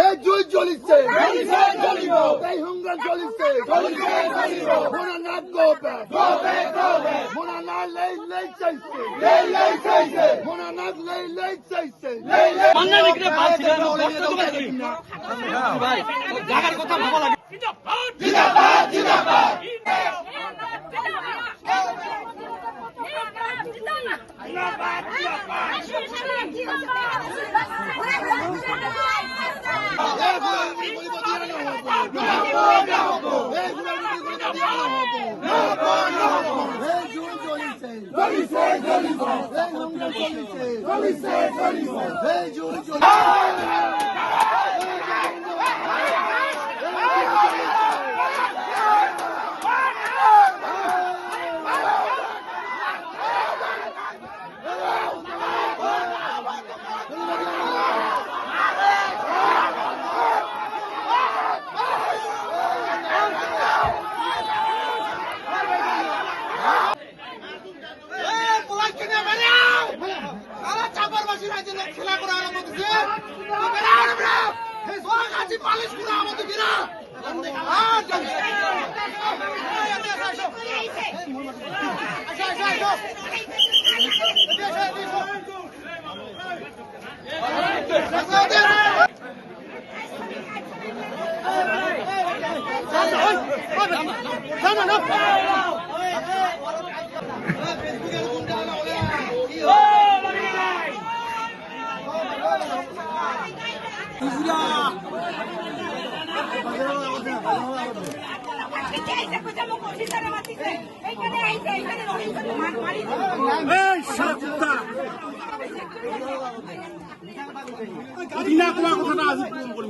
এই জুই জ্বলিছে, এই হুঙ্গার জ্বলিছে, মোনা না গো ব্যাক, মোনা না লেই চাইছে, মোনা না লেই চাইছে। ভাই জায়গার কথা ভালো লাগে। জিন্দাবাদ জিন্দাবাদ খেলা করা আমাদের পালিশ করা আমাদের কিনা কথাটা আজি পূরণ করি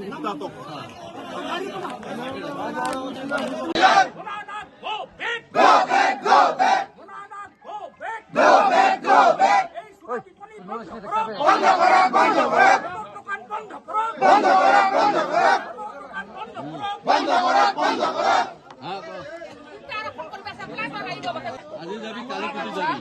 আজি যাবি কালি কিছু যাবি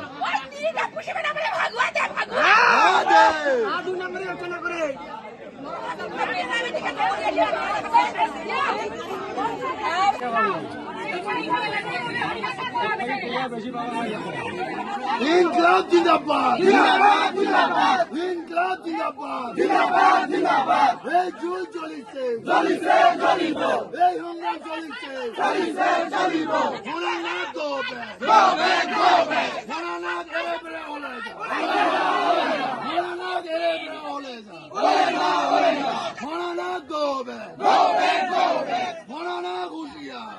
ইনকলাব জিন্দাবাদ, জিন্দাবাদ জিন্দাবাদ, ইনকলাব জিন্দাবাদ, জিন্দাবাদ জিন্দাবাদ। এই জুই জ্বলিছে, জ্বলিছে জ্বলিব, এই হুঙ্গার জ্বলিছে, জ্বলিছে জ্বলিব। মোনা না গো ব্যাক, মোনা না ঘরে বেড়ে ওলে যা, মোনা না ঘরে বেড়ে ওলে যা, মোনা না গো ব্যাক, মোনা না হুঁশিয়ার,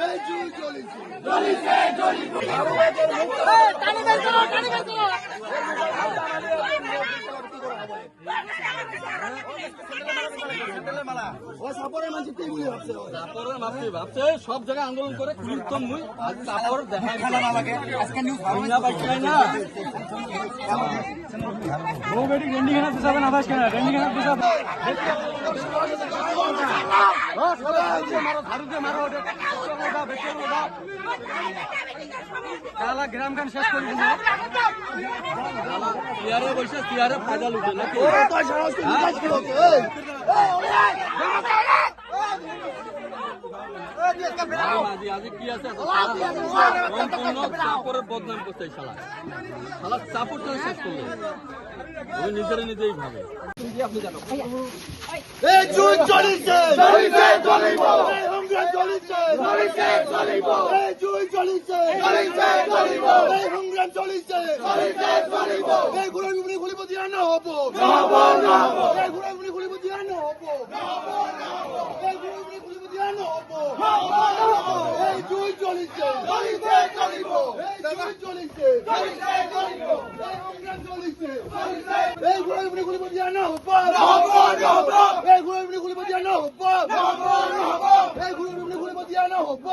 এই জুই জ্বলিছে, জ্বলিছে জ্বলিব। ভাবছে সব জায়গায় আন্দোলন করে কীর্তন মুই আজ তারপর দেখা খেলা না লাগে আজকে নিউজ না পাইছিলাই না ও বেটি রেন্ডিং এর দিশাবে না বাস কেন রেন্ডিং এর দিশাবে ও সবাই মারো ধারুতে মারো ওটা বেশি দাও কালা গ্রাম গান শেষ করে দিন টিয়ারে বসে টিয়ারে ফায়দা লুটে নাকি ও তো সাহস করে কাজ করতে আজ কি আছে চাপড়ের বদনাম করতে শালা শালা চাপড় তো শেষ করলো ওই নিজেই ভাবে আপনি জানো এই জুই জ্বলিছে, জ্বলিছে জ্বলিব, এই হুঙ্গার জ্বলিছে, জ্বলিছে জ্বলিব, এই জুই জ্বলিছে, জ্বলিছে জ্বলিব, এই হুঙ্গার জ্বলিছে, জ্বলিছে জ্বলিব। এই গুড়ার উপরে গুলি দিয়া না হবো, এই গুড়ার উপরে গুলি দিয়া না হবো, এই গুড়ার উপরে গুলি দিয়া না হবো। এই জুই জ্বলিছে, জ্বলিছে জ্বলিব, এই জুই জ্বলিছে, জ্বলিছে জ্বলিব, এই হুঙ্গার জ্বলিছে, জ্বলিছে। এই গুড়ার উপরে গুলি দিয়া না হবো, এই গুড়ার উপরে গুলি দিয়া না হবো, এই গুড়ার উপরে গুলি দিয়া না হবো।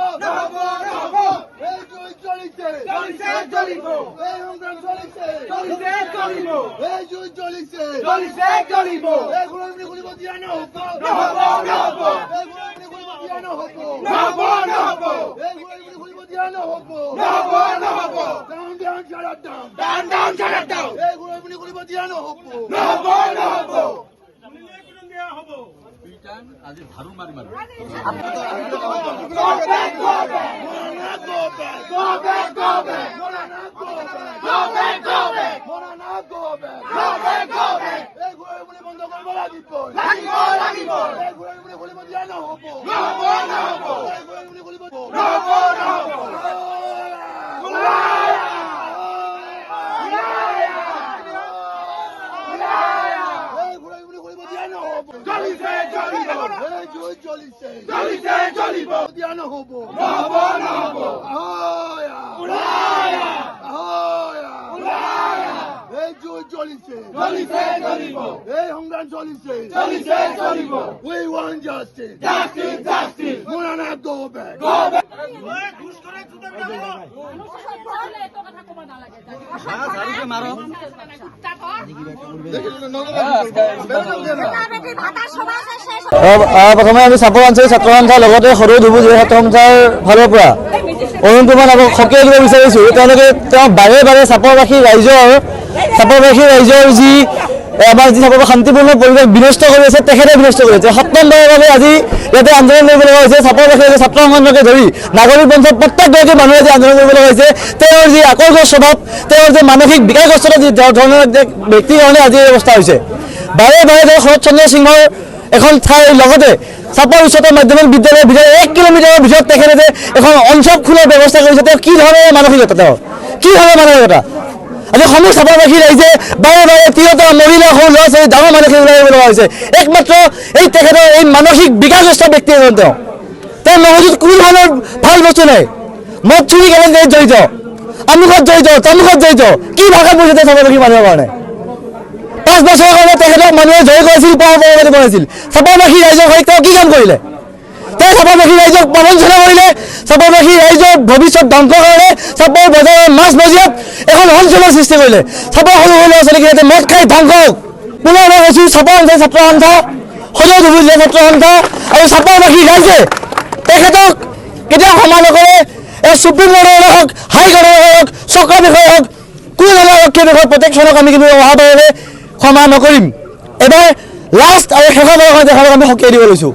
এই জুই জ্বলিছে, জ্বলিছে জ্বলিব, এই হুঙ্গার জ্বলিছে, জ্বলিছে জ্বলিব, এই জুই জ্বলিছে, জ্বলিছে জ্বলিব, এই গুড়ার উপরে গুলি দিয়া না হবো, এই গুড়ার উপরে গুলি দিয়া না হবো, এই গুড়ার উপরে গুলি দিয়া না হবো। Down, down, shut up, down. Down, down, shut up, down. এই গুড়ার উপরে গুলি দিয়া নহ'ব। আজি ঝাৰু মাৰি মাৰি বন্ধ কৰিব লাগিব। খুলিব দিয়া নহ'ব। দিয়া নহ'ব। এই যুঁজ জ্বলিছে, এই সংগ্ৰাম চলিছে। We want justice. Monana, go back. মাৰো প্ৰথমে আমি চাপৰ অঞ্চল ছাত্ৰ সন্থাৰ লগতে সৰু ধুবুৰী ছাত্ৰ সন্থাৰ ফালৰ পৰা অৰুণ কুমাৰ নামক সকীয়াই দিব বিচাৰিছোঁ। তেওঁলোকে তেওঁ বাৰে বাৰে চাপৰবাসী ৰাইজৰ যি আমাৰ যি চাপৰ শান্তিপূৰ্ণ পৰিৱেশ বিনষ্ট কৰি আছে তেখেতে বিনষ্ট কৰি আছে। 7ম বাৰৰ বাবে আজি ইয়াতে আন্দোলন কৰিব লগা হৈছে। চাপৰবাসী ছাত্ৰ সংগঠনকে ধৰি নাগৰিক মঞ্চৰ প্ৰত্যেকগৰাকী মানুহে আজি আন্দোলন কৰিব লগা হৈছে। তেওঁৰ যি আকৰ্ষক স্বভাৱ, তেওঁৰ যে মানসিক বিকাৰগ্ৰস্ততা যি ধৰণৰ ব্যক্তিৰ কাৰণে আজি এই অৱস্থা হৈছে। বাৰে বাৰে তেওঁ শৰৎ চন্দ্ৰ সিংহৰ এখন ঠাইৰ লগতে চাপৰ উচ্চতৰ মাধ্যমিক বিদ্যালয়ৰ ভিতৰত 1 কিলোমিটাৰৰ ভিতৰত তেখেতে যে এখন অঞ্চল খোলাৰ ব্যৱস্থা কৰিছে। তেওঁ কি ধৰণৰ মানসিকতা, তেওঁৰ কি ধৰণৰ মানসিকতা? আজি সমূহ চাপৰবাসী ৰাইজে বাৰে বাৰে তিৰোতা মহিলা সৰু ল'ৰা ছোৱালী ডাঙৰ মানুহে ওলাই আহিব লগা হৈছে। একমাত্ৰ এই তেখেতৰ এই মানসিক বিকাৰগ্ৰস্ত ব্যক্তি এজন। তেওঁৰ মগজুত কোনো ধৰণৰ ভাল বস্তু নাই। মদ চুৰি কেনেকৈ জড়িত, আমুকত জড়িত, তামুকত জড়িত, কি ভাষা বুজিছে তেওঁ চাপৰবাসী মানুহৰ কাৰণে? 5 বছৰৰ কাৰণে তেখেতক মানুহে জয় কৰিছিল, পৰৱৰ্তী বনাইছিল। চাপৰবাসী ৰাইজৰ হৈ তেওঁ কি কাম কৰিলে? তেওঁ চাপৰবাসী ৰাইজক প্ৰবঞ্চনা কৰিলে, চাপৰবাসী ৰাইজৰ ভৱিষ্যত ধ্বংসৰ কাৰণে চাপৰ বজাৰৰ মাছ মজিয়াত এখন অঞ্চলৰ সৃষ্টি কৰিলে। চাপৰ সৰু সৰু ল'ৰা ছোৱালীকেইটাতে মদ খাই ধ্বংস হওক। পুনৰ মই কৈছোঁ, চাপৰ অঞ্চল ছাত্ৰ সন্থা, সদৌ ধুবুৰী ছাত্ৰ সন্থা আৰু চাপৰবাসী ৰাইজে তেখেতক কেতিয়াও ক্ষমা নকৰে। এই সুপ্ৰিম কোৰ্টৰে হওক, হাইকোৰ্টৰে হওক, চৰকাৰ বিষয়ে হওক, কোনো ধৰণৰ আৰক্ষী বিষয়ৰ প্ৰটেকশ্যনক আমি কিন্তু অহাবাৰলৈ ক্ষমা নকৰিম। এবাৰ লাষ্ট আৰু শেষৰ বাৰৰ কাৰণে তেখেতক আমি সকীয়াই দিব লৈছোঁ।